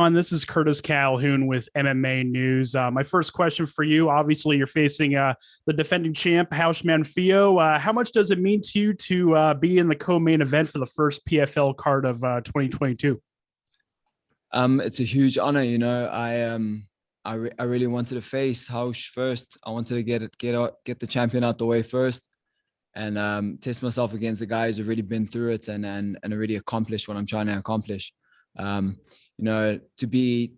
Don. This is Curtis Calhoun with MMA News. My first question for you, obviously you're facing the defending champ, Raush Manfio. How much does it mean to you to be in the co-main event for the first PFL card of 2022? It's a huge honor. I really wanted to face Raush first. I wanted to get the champion out the way first, and test myself against the guys who've already been through it and already accomplished what I'm trying to accomplish. To be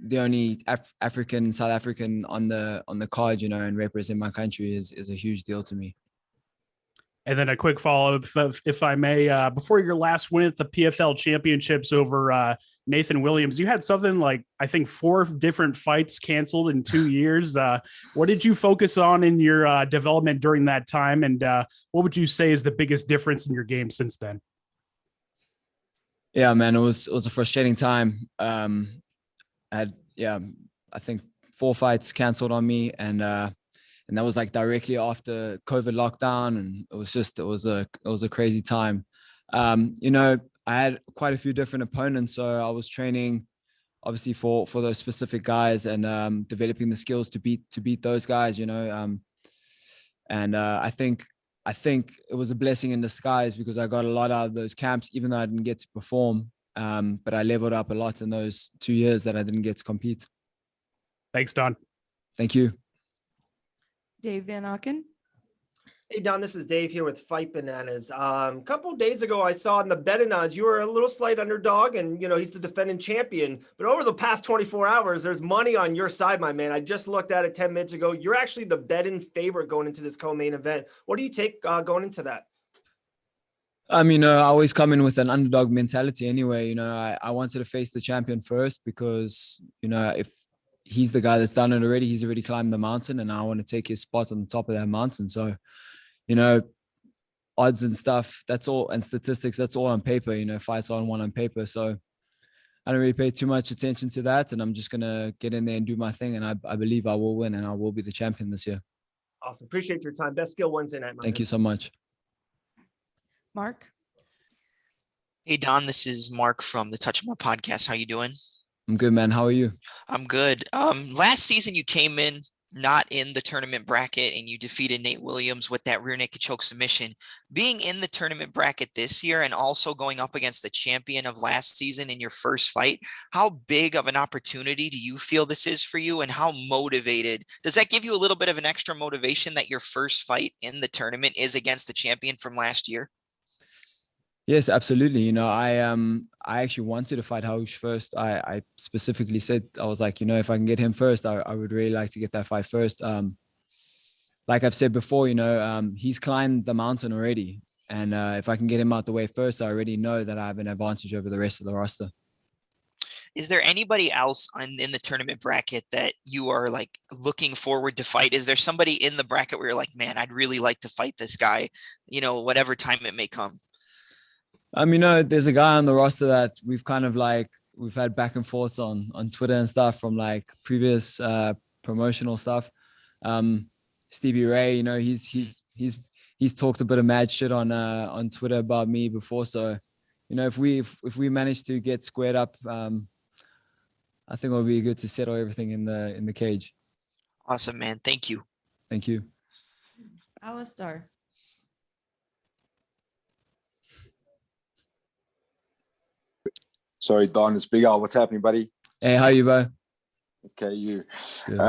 the only South African on the card, and represent my country is a huge deal to me. And then a quick follow-up, if I may. Before your last win at the PFL championships over Nathan Williams, you had something like, I think, 4 different fights canceled in 2 years. What did you focus on in your development during that time? And what would you say is the biggest difference in your game since then? Yeah, man, it was a frustrating time. I think 4 fights canceled on me, and that was like directly after COVID lockdown, and it was a crazy time. I had quite a few different opponents, so I was training obviously for those specific guys and developing the skills to beat those guys. I think it was a blessing in disguise because I got a lot out of those camps, even though I didn't get to perform. But I leveled up a lot in those 2 years that I didn't get to compete. Thanks, Don. Thank you. Dave Van Auken. Hey, Don, this is Dave here with Fight Bananas. A couple of days ago, I saw in the betting odds, you were a little slight underdog, and, he's the defending champion. But over the past 24 hours, there's money on your side, my man. I just looked at it 10 minutes ago. You're actually the betting favorite going into this co-main event. What do you take going into that? I always come in with an underdog mentality anyway. I wanted to face the champion first because, if he's the guy that's done it already, he's already climbed the mountain, and I want to take his spot on the top of that mountain. So, odds and stuff, that's all, and statistics, that's all on paper. Fights are on paper. So I don't really pay too much attention to that, and I'm just going to get in there and do my thing, and I believe I will win, and I will be the champion this year. Awesome. Appreciate your time. Best skill Wednesday night, Thank you so much. Mark. Hey, Don, this is Mark from the Touch More podcast. How you doing? I'm good, man. How are you? I'm good. Last season you came in not in the tournament bracket and you defeated Nate Williams with that rear naked choke submission. Being in the tournament bracket this year and also going up against the champion of last season in your first fight, how big of an opportunity do you feel this is for you, and how motivated does that give you? A little bit of an extra motivation that your first fight in the tournament is against the champion from last year? Yes, absolutely. I actually wanted to fight Raush first. I specifically said, I was like, if I can get him first, I would really like to get that fight first. Like I've said before, he's climbed the mountain already. And if I can get him out the way first, I already know that I have an advantage over the rest of the roster. Is there anybody else in the tournament bracket that you are like looking forward to fight? Is there somebody in the bracket where you're like, man, I'd really like to fight this guy, whatever time it may come? There's a guy on the roster that we've had back and forth on Twitter and stuff from like previous promotional stuff. Stevie Ray, he's talked a bit of mad shit on Twitter about me before. So, if we manage to get squared up, I think it would be good to settle everything in the cage. Awesome, man. Thank you. Thank you. Alistar. Sorry, Don, it's Big Al. What's happening, buddy? Hey, how you, bro? Okay, you. Good,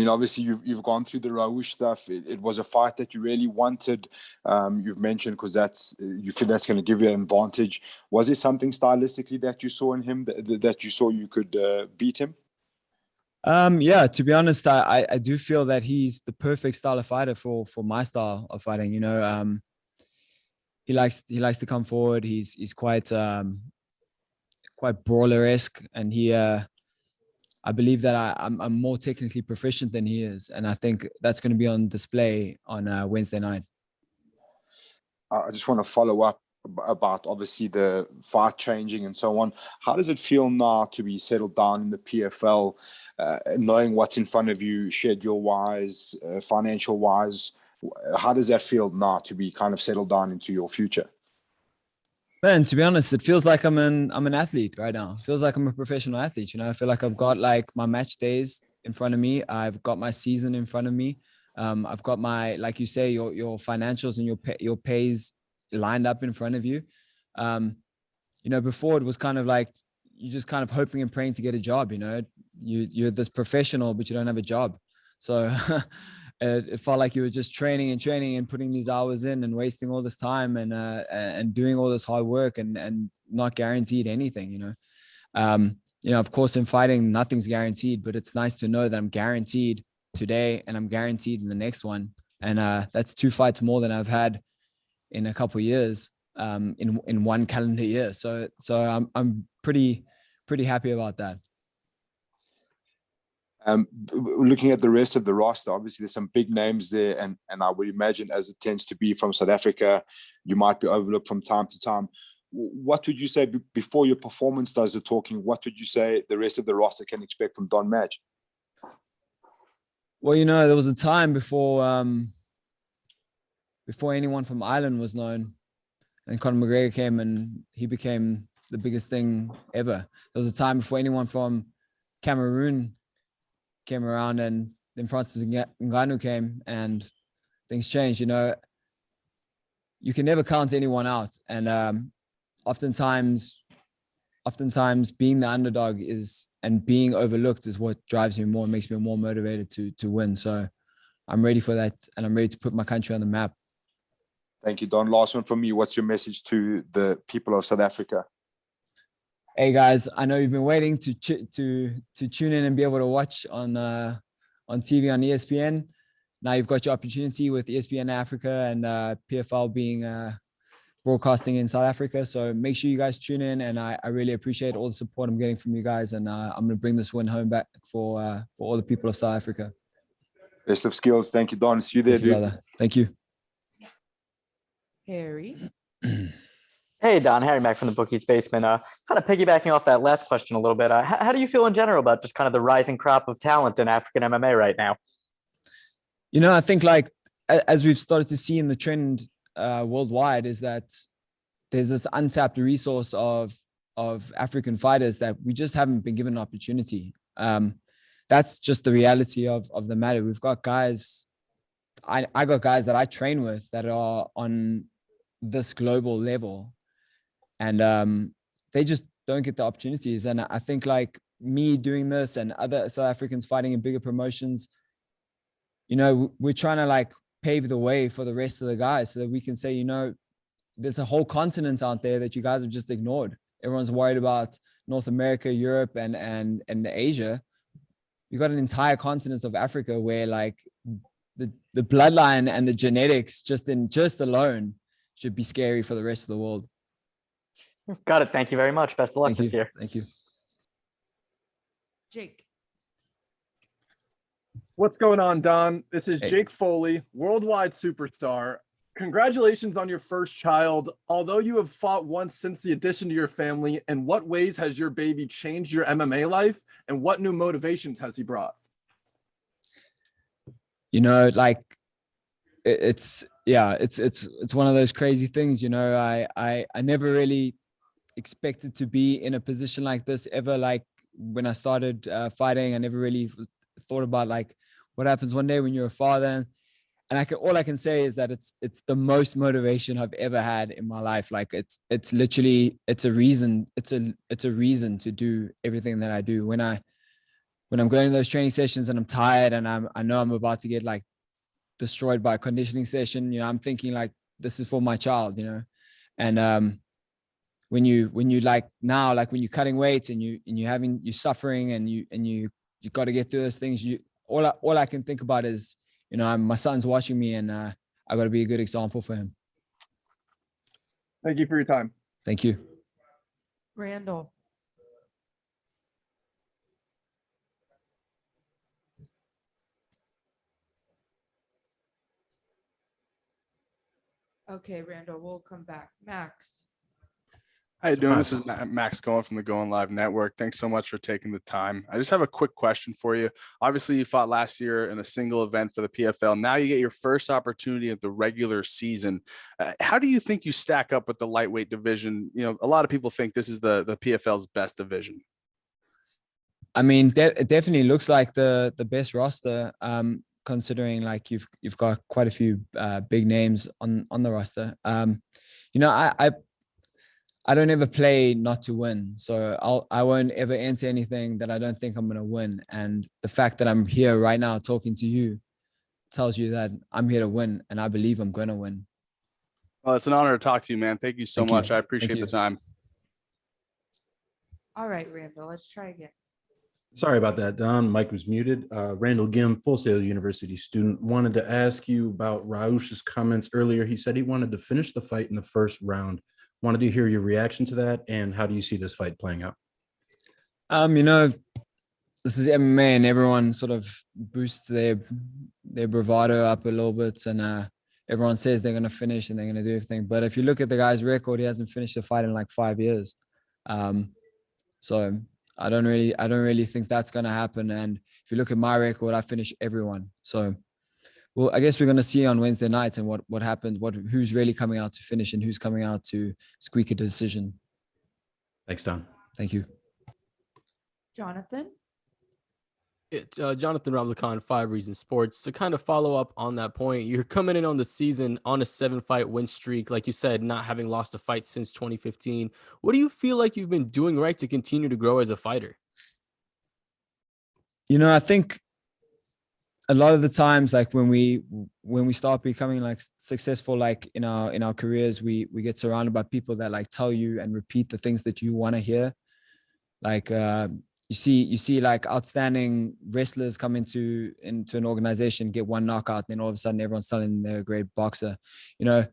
obviously you've gone through the Raush stuff. It was a fight that you really wanted. You've mentioned because you feel that's going to give you an advantage. Was it something stylistically that you saw in him that you saw you could beat him? Yeah, to be honest, I do feel that he's the perfect style of fighter for my style of fighting. He likes to come forward. He's quite brawler-esque, and I believe that I'm more technically proficient than he is, and I think that's going to be on display on Wednesday night. I just want to follow up about obviously the fight changing and so on. How does it feel now to be settled down in the PFL, knowing what's in front of you, schedule-wise, financial-wise? How does that feel now to be kind of settled down into your future? Man, to be honest, it feels like I'm an athlete right now. It feels like I'm a professional athlete. You know, I feel like I've got like my match days in front of me. I've got my season in front of me. I've got my, like you say, your financials and your pays lined up in front of you. You know, before it was kind of like you're just kind of hoping and praying to get a job. You know, you're this professional, but you don't have a job. So it felt like you were just training and putting these hours in and wasting all this time and doing all this hard work and not guaranteed anything, you know, of course in fighting, nothing's guaranteed, but it's nice to know that I'm guaranteed today and I'm guaranteed in the next one. And that's 2 fights more than I've had in a couple of years, in one calendar year. So I'm pretty happy about that. Looking at the rest of the roster, obviously there's some big names there, and I would imagine, as it tends to be from South Africa, you might be overlooked from time to time. What would you say before your performance does the talking? What would you say the rest of the roster can expect from Don Madge? Well, you know, there was a time before anyone from Ireland was known, and Conor McGregor came and he became the biggest thing ever. There was a time before anyone from Cameroon came around, and then Francis Ngannou came and things changed. You know, you can never count anyone out. And oftentimes being the underdog and being overlooked is what drives me more and makes me more motivated to win. So I'm ready for that, and I'm ready to put my country on the map. Thank you, Don. Last one from me. What's your message to the people of South Africa? Hey guys, I know you've been waiting to tune in and be able to watch on TV on ESPN. Now you've got your opportunity with ESPN Africa and PFL being broadcasting in South Africa. So make sure you guys tune in, and I really appreciate all the support I'm getting from you guys. And I'm going to bring this win home back for all the people of South Africa. Best of skills. Thank you, Don. See you there, Thank you, dude. brother. Thank you. Harry. Hey, Don, Harry Mack from the Bookies Basement. Kind of piggybacking off that last question a little bit. How do you feel in general about just kind of the rising crop of talent in African MMA right now? You know, I think like as we've started to see in the trend worldwide is that there's this untapped resource of African fighters that we just haven't been given an opportunity. That's just the reality of the matter. We've got guys, I got guys that I train with that are on this global level, and they just don't get the opportunities. And I think like me doing this and other South Africans fighting in bigger promotions, you know, we're trying to like pave the way for the rest of the guys so that we can say, you know, there's a whole continent out there that you guys have just ignored. Everyone's worried about North America, Europe, and Asia. You got an entire continent of Africa where like the bloodline and the genetics just alone should be scary for the rest of the world. Got it. Thank you very much. Best of luck this year. Thank you. Jake. What's going on, Don? This is Hey. Jake Foley, worldwide superstar. Congratulations on your first child. Although you have fought once since the addition to your family, in what ways has your baby changed your MMA life, and what new motivations has he brought? You know, like it's one of those crazy things. You know, I never really expected to be in a position like this ever. Like when I started fighting, I never really thought about like what happens one day when you're a father. And all I can say is that it's the most motivation I've ever had in my life. Like it's literally, it's a reason to do everything that I do. When I'm going to those training sessions and I'm tired and I know I'm about to get like destroyed by a conditioning session, you know, I'm thinking like, this is for my child, you know? And when you like now, like when you're cutting weight and you're suffering and you got to get through those things, all I can think about is, you know, my son's watching me, and I got to be a good example for him. Thank you for your time. Thank you. Randall. Okay, Randall, we'll come back. Max. How you doing? This is Max Cohen from the Going Live Network. Thanks so much for taking the time. I just have a quick question for you. Obviously, you fought last year in a single event for the PFL. Now you get your first opportunity at the regular season. How do you think you stack up with the lightweight division? You know, a lot of people think this is the PFL's best division. I mean, it definitely looks like the best roster, considering like you've got quite a few big names on the roster. You know, I don't ever play not to win. So I won't ever enter anything that I don't think I'm going to win. And the fact that I'm here right now talking to you tells you that I'm here to win and I believe I'm going to win. Well, it's an honor to talk to you, man. Thank you so much. I appreciate the time. All right, Randall, let's try again. Sorry about that, Don. Mike was muted. Randall Gim, Full Sail University student, wanted to ask you about Raush's comments earlier. He said he wanted to finish the fight in the first round. Wanted to hear your reaction to that, and how do you see this fight playing out? You know, this is MMA, and everyone sort of boosts their bravado up a little bit, and everyone says they're going to finish and they're going to do everything. But if you look at the guy's record, he hasn't finished a fight in like 5 years. So I don't really think that's going to happen. And if you look at my record, I finish everyone. So, well, I guess we're going to see on Wednesday nights and what happened, who's really coming out to finish and who's coming out to squeak a decision. Thanks, Don. Thank you. Jonathan? It's Jonathan Ramlakan, 5 Reasons Sports. To kind of follow up on that point, you're coming in on the season on a 7-fight win streak. Like you said, not having lost a fight since 2015. What do you feel like you've been doing right to continue to grow as a fighter? You know, I think a lot of the times, like when we start becoming like successful, like in our careers, we get surrounded by people that like tell you and repeat the things that you want to hear. Like you see like outstanding wrestlers come into an organization, get one knockout, and then all of a sudden everyone's telling them they're a great boxer. You know,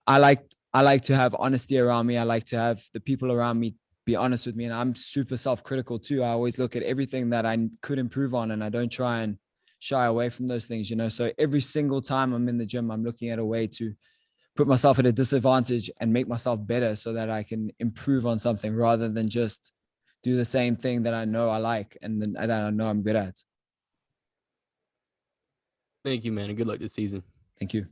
I like to have honesty around me. I like to have the people around me be honest with me, and I'm super self-critical too. I always look at everything that I could improve on, and I don't try and shy away from those things, you know. So every single time I'm in the gym, I'm looking at a way to put myself at a disadvantage and make myself better so that I can improve on something rather than just do the same thing that I know I like and then that I know I'm good at. Thank you, man, and good luck this season. Thank you.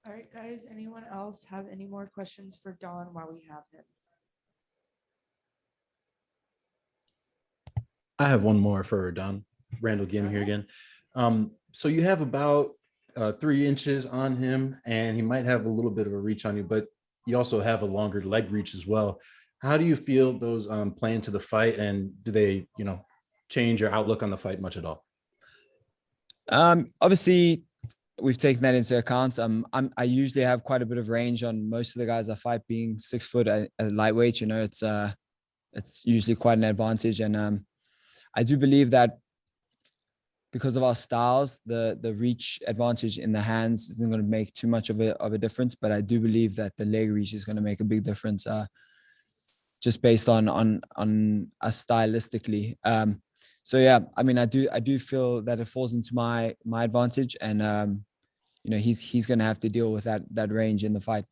All right, guys, anyone else have any more questions for Don while we have him? I have one more for Don. Randall Gim here again. So you have about 3 inches on him, and he might have a little bit of a reach on you, but you also have a longer leg reach as well. How do you feel those play into the fight, and do they, you know, change your outlook on the fight much at all? Obviously, we've taken that into account. I usually have quite a bit of range on most of the guys I fight, being 6 foot at lightweight. You know, it's usually quite an advantage, and I do believe that because of our styles, the reach advantage in the hands isn't going to make too much of a difference. But I do believe that the leg reach is going to make a big difference, just based on us stylistically. So yeah, I mean, I do feel that it falls into my advantage, and you know, he's going to have to deal with that range in the fight.